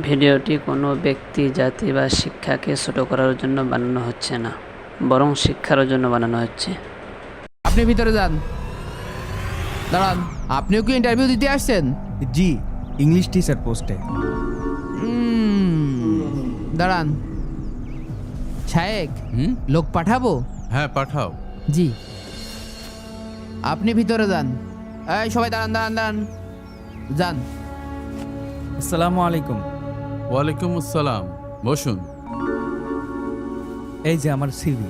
ভিডিওটি কোনো ব্যক্তি, জাতি বা শিক্ষাকে ছোট করার জন্য বানানো হচ্ছে না, বরং শিক্ষার জন্য বানানো হচ্ছে। আপনি ভিতরে যান। দাঁড়ান, আপনিও কি ইন্টারভিউ দিতে আসছেন? জি, ইংলিশ টিচার পোস্টে। দাঁড়ান, শায়েক, লোক পাঠাবো? হ্যাঁ, পাঠাও। জি, আপনি ভিতরে যান। এই সবাই দাঁড়ান দাঁড়ান দাঁড়ান, যান। আসসালামু আলাইকুম। ওয়ালাইকুম আসসালাম, বসুন। এই যে আমার সিভি।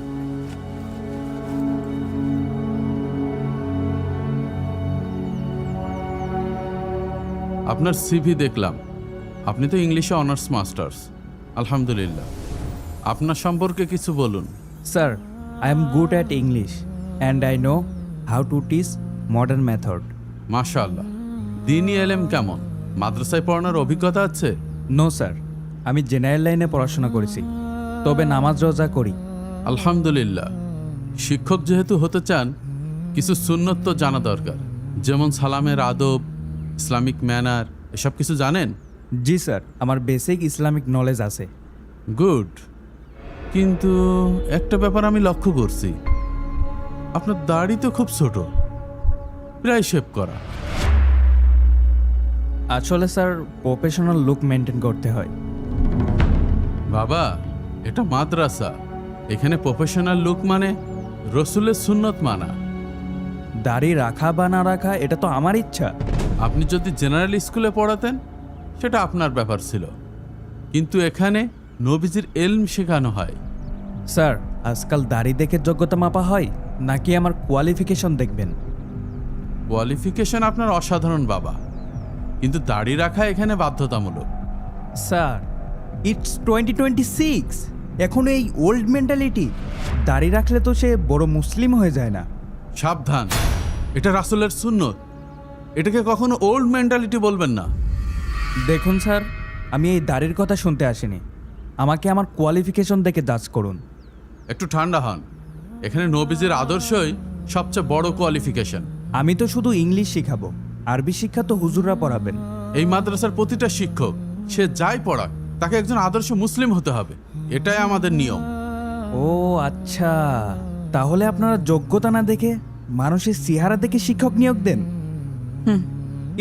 আপনার সিভি দেখলাম, আপনি তো ইংলিশে অনার্স মাস্টার্স। আলহামদুলিল্লাহ। আপনার সম্পর্কে কিছু বলুন। Sir, I am good at English and I know how to teach modern method. মাশাআল্লাহ। দিনী এলেম কেমন? মাদ্রাসায় পড়ানোর অভিজ্ঞতা আছে? নো স্যার, আমি জেনারেল লাইনে পড়াশোনা করেছি, তবে নামাজ রোজা করি। আলহামদুলিল্লাহ। শিক্ষক যেহেতু হতে চান, কিছু সুন্নত তো জানা দরকার, যেমন সালামের আদব, ইসলামিক ম্যানার, এসব কিছু জানেন? জি স্যার, আমার বেসিক ইসলামিক নলেজ আছে। গুড। কিন্তু একটা ব্যাপার আমি লক্ষ্য করছি, আপনার দাড়ি তো খুব ছোট, প্রায় শেভ করা। আসলে স্যার, প্রফেশনাল লুক মেনটেন করতে হয়। বাবা, এটা মাদ্রাসা, এখানে প্রফেশনাল লুক মানে রসুলের সুন্নত মানা। দাড়ি রাখা বা না রাখা এটা তো আমার ইচ্ছা। আপনি যদি জেনারেল স্কুলে পড়াতেন সেটা আপনার ব্যাপার ছিল, কিন্তু এখানে নবীজির এলম শেখানো হয়। স্যার, আজকাল দাড়ি দেখে যোগ্যতা মাপা হয় নাকি আমার কোয়ালিফিকেশন দেখবেন? কোয়ালিফিকেশন আপনার অসাধারণ বাবা, কিন্তু দাড়ি রাখা এখানে বাধ্যতামূলক। স্যার, ইটস 2026, এখন এই ওল্ড মেন্টালিটি। দাড়ি রাখলে তো সে বড় মুসলিম হয়ে যায় না? সাবধান, এটা রাসূলের সুন্নত, এটাকে কখনো ওল্ড মেন্টালিটি বলবেন না। দেখুন স্যার, আমি এই দাড়ির কথা শুনতে আসিনি, আমাকে আমার কোয়ালিফিকেশন দেখে জাজ করুন। একটু ঠান্ডা হন, এখানে নবীজির আদর্শই সবচেয়ে বড় কোয়ালিফিকেশন। আমি তো শুধু ইংলিশ শিখাবো, আরবি শিক্ষা তো হুজুররা পড়াবেন। এই মাদ্রাসার প্রতিটা শিক্ষক, সে যাই পড়াক, তাকে একজন আদর্শ মুসলিম হতে হবে, এটাই আমাদের নিয়ম। ও আচ্ছা, তাহলে আপনারা যোগ্যতা না দেখে মানুষের চেহারা দেখে শিক্ষক নিয়োগ দেন?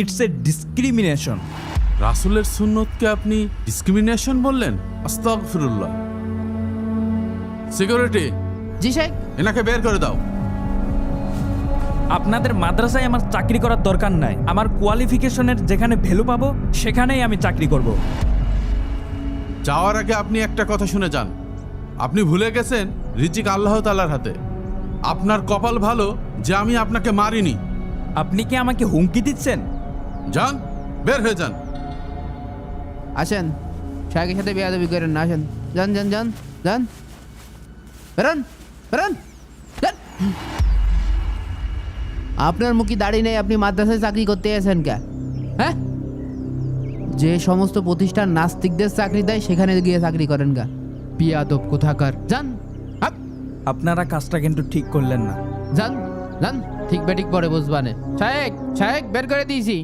It's a discrimination. রাসূলের সুন্নতকে আপনি ডিসক্রিমিনেশন বললেন? আস্তাগফিরুল্লাহ। সিকিউরিটি, জি শায়েক। এনাকে বের করে দাও। আপনাদের মাদ্রাসায় আমার চাকরি করার দরকার নাই। আমার কোয়ালিফিকেশনের যেখানে ভ্যালু পাবো সেখানেই আমি চাকরি করব। যাওয়ার আগে আপনি একটা কথা শুনে যান, আপনি ভুলে গেছেন রিজিক আল্লাহ তাআলার হাতে। আপনার কপাল ভালো যে আমি আপনাকে মারিনি। আপনি কি আমাকে হুমকি দিচ্ছেন? যান, বের হয়ে যান। আসেন, শায়েকের সাথে বেয়াদবি করেন না, আসেন। যান যান যান যান, বেরোন বেরোন, যান। আপনার মুখে দাড়ি নেই, আপনি মাদ্রাসায় চাকরি করতে এসেছেন কে? হ্যাঁ, যে সমস্ত প্রতিষ্ঠান নাস্তিকদের চাকরি দেয় সেখানে গিয়ে চাকরি করেন গা, বিয়াদব কোথাকার। যান, হাপ। আপনারা কাজটা কিন্তু ঠিক করলেন না। যান যান, ঠিক বেঠিক পরে বুঝবানে। শায়েক শায়েক, বের করে দিয়েছি।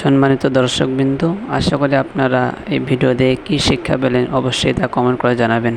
সম্মানিত দর্শকবৃন্দ, আশা করি আপনারা এই ভিডিও দেখে কী শিক্ষা পেলেন অবশ্যই তা কমেন্ট করে জানাবেন।